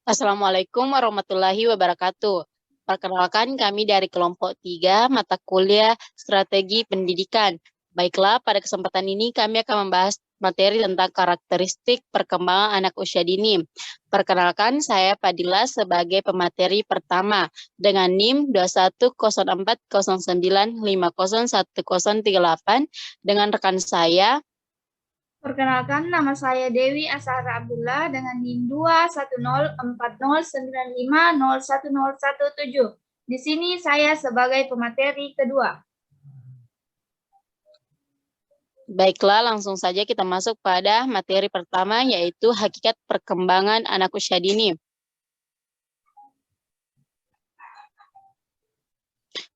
Assalamualaikum warahmatullahi wabarakatuh. Perkenalkan kami dari kelompok 3 mata kuliah Strategi Pendidikan. Baiklah, pada kesempatan ini kami akan membahas materi tentang karakteristik perkembangan anak usia dini. Perkenalkan, saya Padilla sebagai pemateri pertama dengan NIM 210409501038 dengan rekan saya. Perkenalkan, nama saya Dewi Asahara Abdullah dengan NIM 2104095010117. Di sini saya sebagai pemateri kedua. Baiklah, langsung saja kita masuk pada materi pertama, yaitu hakikat perkembangan anak usia dini.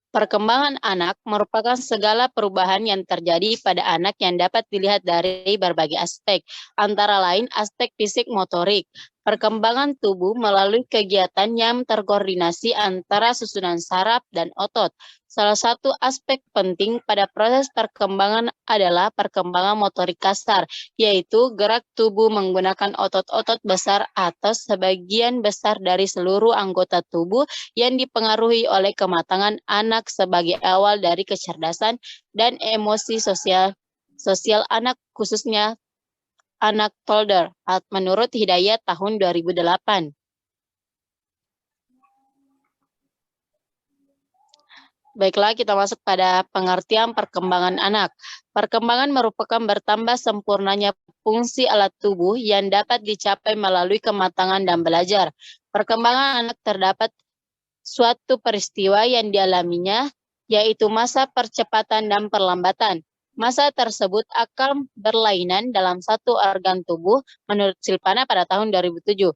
Perkembangan anak merupakan segala perubahan yang terjadi pada anak yang dapat dilihat dari berbagai aspek, antara lain aspek fisik motorik. Perkembangan tubuh melalui kegiatan yang terkoordinasi antara susunan saraf dan otot. Salah satu aspek penting pada proses perkembangan adalah perkembangan motorik kasar, yaitu gerak tubuh menggunakan otot-otot besar atau sebagian besar dari seluruh anggota tubuh yang dipengaruhi oleh kematangan anak sebagai awal dari kecerdasan dan emosi sosial anak, khususnya anak toddler, menurut Hidayat tahun 2008. Baiklah, kita masuk pada pengertian perkembangan anak. Perkembangan merupakan bertambah sempurnanya fungsi alat tubuh yang dapat dicapai melalui kematangan dan belajar. Perkembangan anak terdapat suatu peristiwa yang dialaminya, yaitu masa percepatan dan perlambatan. Masa tersebut akan berlainan dalam satu organ tubuh menurut Silpana pada tahun 2007.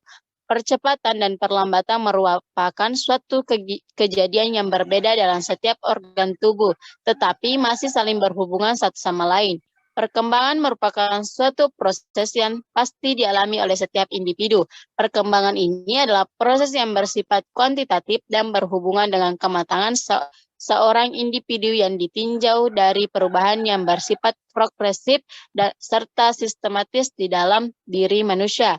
Percepatan dan perlambatan merupakan suatu kejadian yang berbeda dalam setiap organ tubuh, tetapi masih saling berhubungan satu sama lain. Perkembangan merupakan suatu proses yang pasti dialami oleh setiap individu. Perkembangan ini adalah proses yang bersifat kuantitatif dan berhubungan dengan kematangan seorang individu yang ditinjau dari perubahan yang bersifat progresif serta sistematis di dalam diri manusia.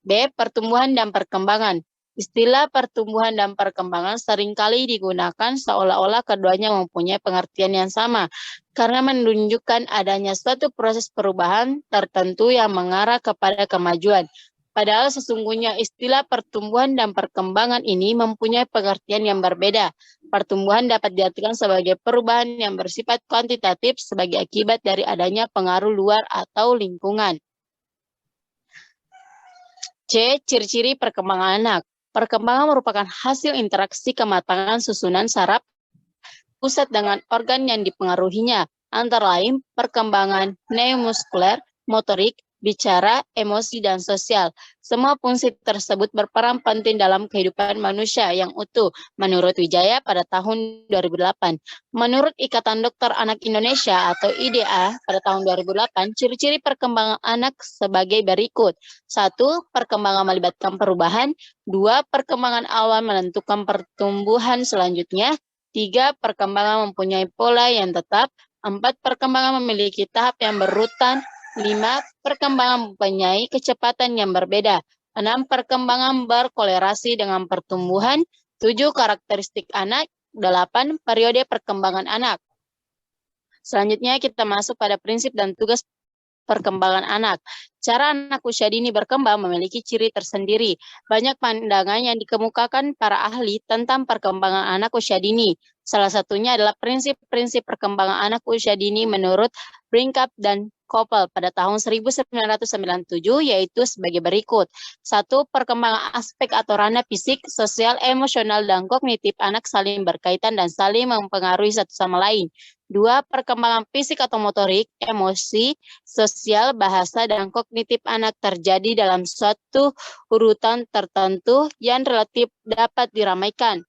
B. Pertumbuhan dan perkembangan. Istilah pertumbuhan dan perkembangan seringkali digunakan seolah-olah keduanya mempunyai pengertian yang sama, karena menunjukkan adanya suatu proses perubahan tertentu yang mengarah kepada kemajuan. Padahal sesungguhnya istilah pertumbuhan dan perkembangan ini mempunyai pengertian yang berbeda. Pertumbuhan dapat diartikan sebagai perubahan yang bersifat kuantitatif sebagai akibat dari adanya pengaruh luar atau lingkungan. C. Ciri-ciri perkembangan anak. Perkembangan merupakan hasil interaksi kematangan susunan saraf pusat dengan organ yang dipengaruhinya, antara lain perkembangan neuromuskuler, motorik, bicara, emosi, dan sosial. Semua fungsi tersebut berperan penting dalam kehidupan manusia yang utuh, menurut Wijaya pada tahun 2008. Menurut Ikatan Dokter Anak Indonesia atau IDA pada tahun 2008, ciri-ciri perkembangan anak sebagai berikut. 1. Perkembangan melibatkan perubahan. 2. Perkembangan awal menentukan pertumbuhan selanjutnya. 3. Perkembangan mempunyai pola yang tetap. 4. Perkembangan memiliki tahap yang berurutan. 5. Perkembangan mempunyai kecepatan yang berbeda. 6. Perkembangan berkolerasi dengan pertumbuhan. 7. Karakteristik anak. 8. Periode perkembangan anak. Selanjutnya kita masuk pada prinsip dan tugas perkembangan anak. Cara anak usia dini berkembang memiliki ciri tersendiri. Banyak pandangan yang dikemukakan para ahli tentang perkembangan anak usia dini. Salah satunya adalah prinsip-prinsip perkembangan anak usia dini menurut Brinkup dan Koppel pada tahun 1997, yaitu sebagai berikut. 1. Perkembangan aspek atau ranah fisik, sosial, emosional, dan kognitif anak saling berkaitan dan saling mempengaruhi satu sama lain. 2. Perkembangan fisik atau motorik, emosi, sosial, bahasa, dan kognitif anak terjadi dalam suatu urutan tertentu yang relatif dapat diramaikan.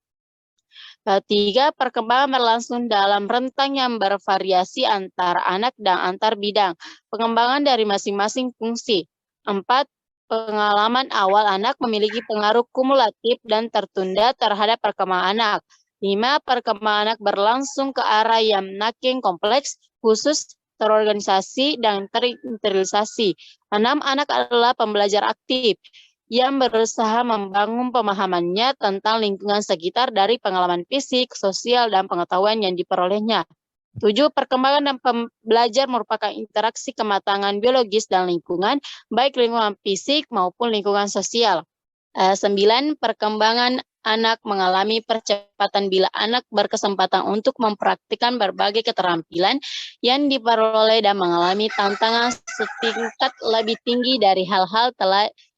3. Perkembangan berlangsung dalam rentang yang bervariasi antar anak dan antar bidang. Pengembangan dari masing-masing fungsi. 4. Pengalaman awal anak memiliki pengaruh kumulatif dan tertunda terhadap perkembangan anak. 5. Perkembangan anak berlangsung ke arah yang makin kompleks, khusus, terorganisasi, dan terintegrasi. 6. Anak adalah pembelajar aktif. yang berusaha membangun pemahamannya tentang lingkungan sekitar dari pengalaman fisik, sosial, dan pengetahuan yang diperolehnya. 7. Perkembangan dan belajar merupakan interaksi kematangan biologis dan lingkungan, baik lingkungan fisik maupun lingkungan sosial. 9. Perkembangan anak mengalami percepatan bila anak berkesempatan untuk mempraktikkan berbagai keterampilan yang diperoleh dan mengalami tantangan setingkat lebih tinggi dari hal-hal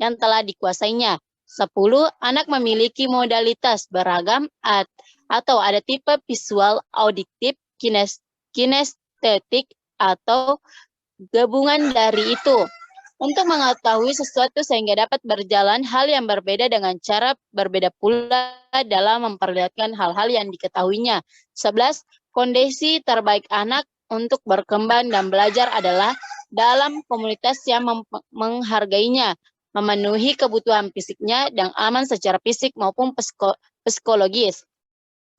yang telah dikuasainya. 10. Anak memiliki modalitas beragam atau ada tipe visual, auditif, kinestetik, atau gabungan dari itu. Untuk mengetahui sesuatu sehingga dapat berjalan, hal yang berbeda dengan cara berbeda pula dalam memperlihatkan hal-hal yang diketahuinya. 11. Kondisi terbaik anak untuk berkembang dan belajar adalah dalam komunitas yang menghargainya, memenuhi kebutuhan fisiknya, dan aman secara fisik maupun psikologis.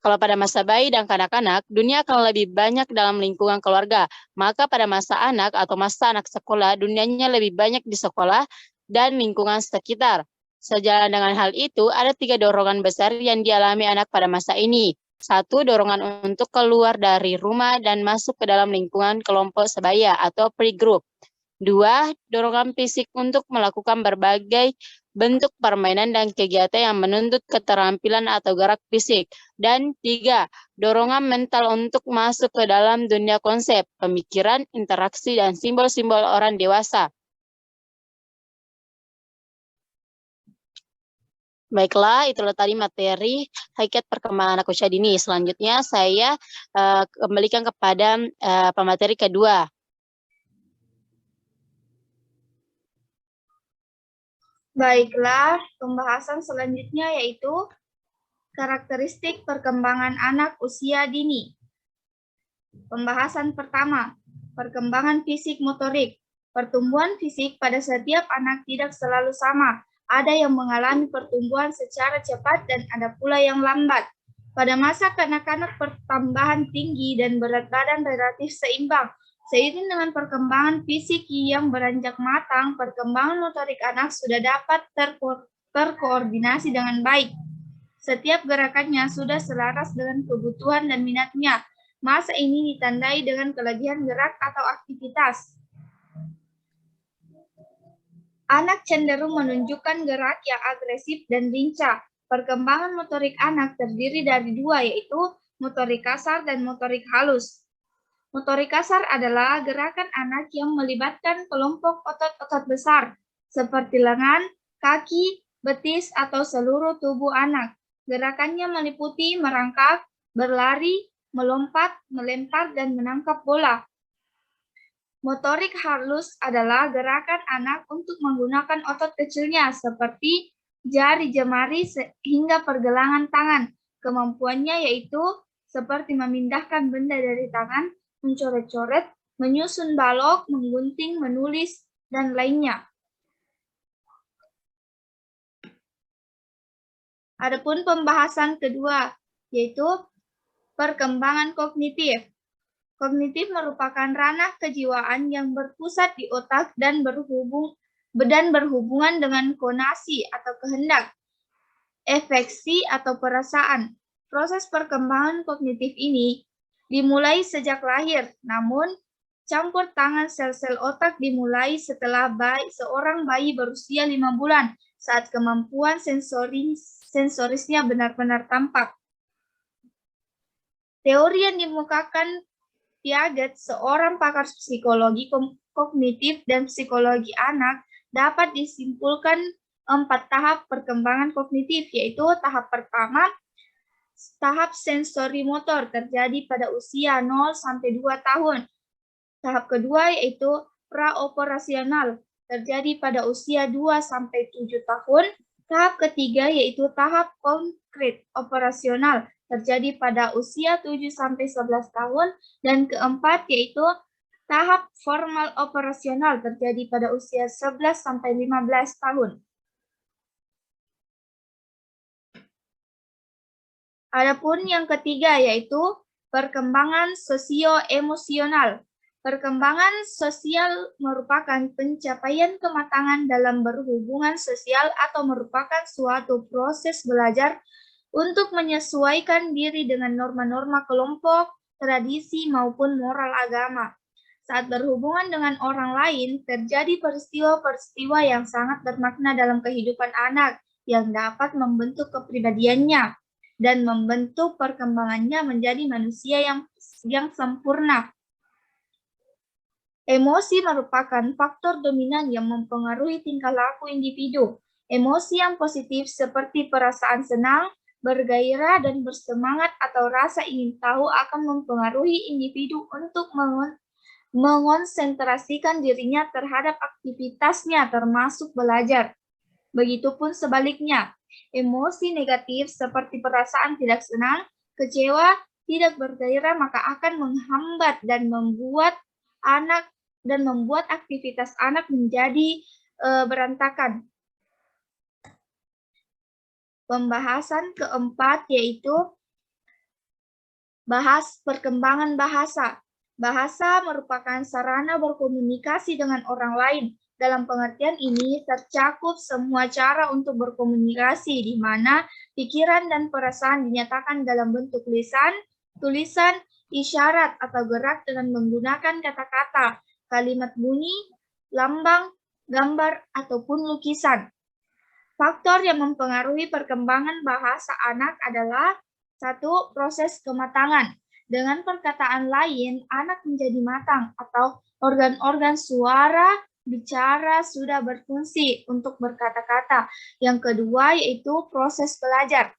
Kalau pada masa bayi dan kanak-kanak, dunia akan lebih banyak dalam lingkungan keluarga. Maka pada masa anak atau masa anak sekolah, dunianya lebih banyak di sekolah dan lingkungan sekitar. Sejalan dengan hal itu, ada 3 dorongan besar yang dialami anak pada masa ini. 1. Dorongan untuk keluar dari rumah dan masuk ke dalam lingkungan kelompok sebaya atau playgroup. 2. Dorongan fisik untuk melakukan berbagai bentuk permainan dan kegiatan yang menuntut keterampilan atau gerak fisik. Dan 3. Dorongan mental untuk masuk ke dalam dunia konsep, pemikiran, interaksi, dan simbol-simbol orang dewasa. Baiklah, itulah tadi materi hakikat perkembangan anak usia dini. Selanjutnya saya kembalikan kepada pemateri kedua. Baiklah, pembahasan selanjutnya yaitu karakteristik perkembangan anak usia dini. Pembahasan pertama, perkembangan fisik motorik. Pertumbuhan fisik pada setiap anak tidak selalu sama. Ada yang mengalami pertumbuhan secara cepat dan ada pula yang lambat. Pada masa kanak-kanak pertambahan tinggi dan berat badan relatif seimbang. Seiring dengan perkembangan fisik yang beranjak matang, perkembangan motorik anak sudah dapat terkoordinasi dengan baik. Setiap gerakannya sudah selaras dengan kebutuhan dan minatnya. Masa ini ditandai dengan kelebihan gerak atau aktivitas. Anak cenderung menunjukkan gerak yang agresif dan lincah. Perkembangan motorik anak terdiri dari 2, yaitu motorik kasar dan motorik halus. Motorik kasar adalah gerakan anak yang melibatkan kelompok otot-otot besar, seperti lengan, kaki, betis, atau seluruh tubuh anak. Gerakannya meliputi merangkak, berlari, melompat, melempar, dan menangkap bola. Motorik halus adalah gerakan anak untuk menggunakan otot kecilnya, seperti jari jemari hingga pergelangan tangan. Kemampuannya yaitu seperti memindahkan benda dari tangan, mencoret-coret, menyusun balok, menggunting, menulis, dan lainnya. Adapun pembahasan kedua, yaitu perkembangan kognitif. Kognitif merupakan ranah kejiwaan yang berpusat di otak dan berhubungan dengan konasi atau kehendak, afeksi atau perasaan. Proses perkembangan kognitif ini dimulai sejak lahir, namun campur tangan sel-sel otak dimulai setelah seorang bayi berusia 5 bulan, saat kemampuan sensorisnya benar-benar tampak. Teori yang dimukakan Piaget, seorang pakar psikologi kognitif dan psikologi anak, dapat disimpulkan 4 tahap perkembangan kognitif, yaitu tahap pertama, tahap sensori motor terjadi pada usia 0 sampai 2 tahun. Tahap kedua yaitu praoperasional terjadi pada usia 2 sampai 7 tahun. Tahap ketiga yaitu tahap konkret operasional terjadi pada usia 7 sampai 11 tahun, dan keempat yaitu tahap formal operasional terjadi pada usia 11 sampai 15 tahun. Adapun yang ketiga yaitu perkembangan sosio-emosional. Perkembangan sosial merupakan pencapaian kematangan dalam berhubungan sosial atau merupakan suatu proses belajar untuk menyesuaikan diri dengan norma-norma kelompok, tradisi, maupun moral agama. Saat berhubungan dengan orang lain, terjadi peristiwa-peristiwa yang sangat bermakna dalam kehidupan anak yang dapat membentuk kepribadiannya dan membentuk perkembangannya menjadi manusia yang sempurna. Emosi merupakan faktor dominan yang mempengaruhi tingkah laku individu. Emosi yang positif seperti perasaan senang, bergairah, dan bersemangat atau rasa ingin tahu akan mempengaruhi individu untuk mengonsentrasikan dirinya terhadap aktivitasnya termasuk belajar. Begitupun sebaliknya, emosi negatif seperti perasaan tidak senang, kecewa, tidak bergairah maka akan menghambat dan membuat aktivitas anak menjadi berantakan. Pembahasan keempat yaitu bahas perkembangan bahasa. Bahasa merupakan sarana berkomunikasi dengan orang lain. Dalam pengertian ini tercakup semua cara untuk berkomunikasi di mana pikiran dan perasaan dinyatakan dalam bentuk lisan, tulisan, isyarat atau gerak dengan menggunakan kata-kata, kalimat bunyi, lambang, gambar, ataupun lukisan. Faktor yang mempengaruhi perkembangan bahasa anak adalah 1. Proses kematangan. Dengan perkataan lain, anak menjadi matang atau organ-organ suara, bicara sudah berfungsi untuk berkata-kata. Yang kedua yaitu proses belajar,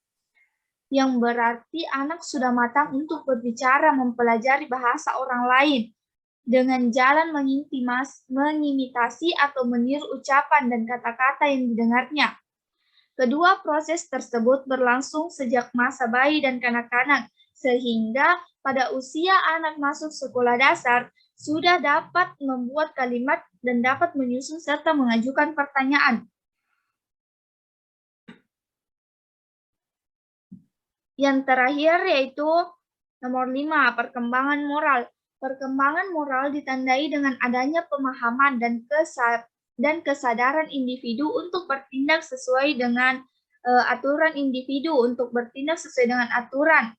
yang berarti anak sudah matang untuk berbicara mempelajari bahasa orang lain dengan jalan mengimitasi atau meniru ucapan dan kata-kata yang didengarnya. Kedua proses tersebut berlangsung sejak masa bayi dan kanak-kanak, sehingga pada usia anak masuk sekolah dasar sudah dapat membuat kalimat dan dapat menyusun serta mengajukan pertanyaan. Yang terakhir yaitu nomor 5, perkembangan moral. Perkembangan moral ditandai dengan adanya pemahaman dan kesadaran individu untuk bertindak sesuai dengan aturan individu, untuk bertindak sesuai dengan aturan.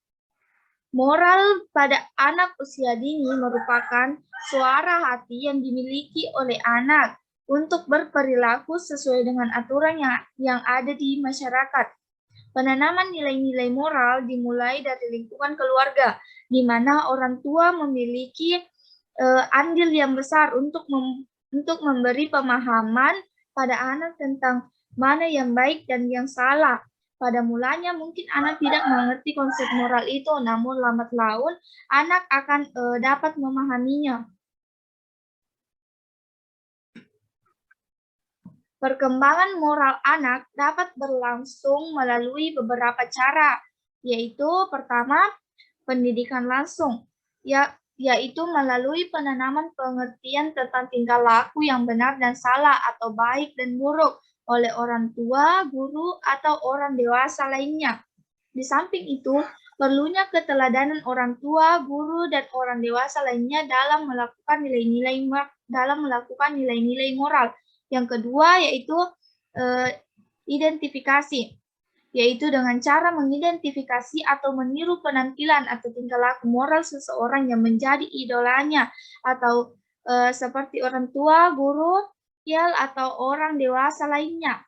Moral pada anak usia dini merupakan suara hati yang dimiliki oleh anak untuk berperilaku sesuai dengan aturan yang ada di masyarakat. Penanaman nilai-nilai moral dimulai dari lingkungan keluarga, di mana orang tua memiliki andil yang besar untuk memberi pemahaman pada anak tentang mana yang baik dan yang salah. Pada mulanya mungkin anak tidak mengerti konsep moral itu, namun lambat laun anak akan dapat memahaminya. Perkembangan moral anak dapat berlangsung melalui beberapa cara, yaitu pertama, pendidikan langsung, yaitu melalui penanaman pengertian tentang tingkah laku yang benar dan salah atau baik dan buruk oleh orang tua, guru, atau orang dewasa lainnya. Di samping itu, perlunya keteladanan orang tua, guru, dan orang dewasa lainnya dalam melakukan nilai-nilai moral. Yang kedua yaitu identifikasi, yaitu dengan cara mengidentifikasi atau meniru penampilan atau tingkah laku moral seseorang yang menjadi idolanya atau seperti orang tua, guru, atau orang dewasa lainnya.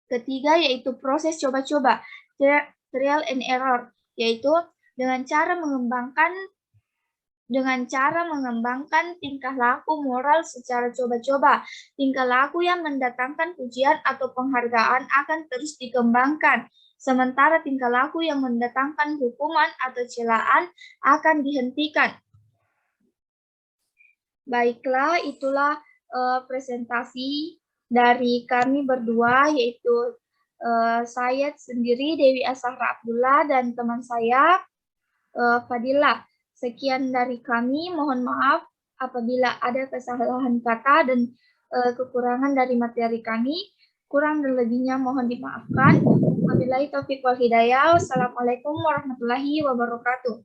Ketiga yaitu proses coba-coba, trial and error, yaitu dengan cara mengembangkan tingkah laku moral secara coba-coba. Tingkah laku yang mendatangkan pujian atau penghargaan akan terus dikembangkan, sementara tingkah laku yang mendatangkan hukuman atau celaan akan dihentikan. Baiklah, itulah presentasi dari kami berdua, yaitu saya sendiri, Dewi Azahra Abdullah, dan teman saya, Fadila. Sekian dari kami, mohon maaf apabila ada kesalahan kata dan kekurangan dari materi kami. Kurang dan lebihnya mohon dimaafkan. Wabillahi taufiq wal hidayah. Wassalamualaikum warahmatullahi wabarakatuh.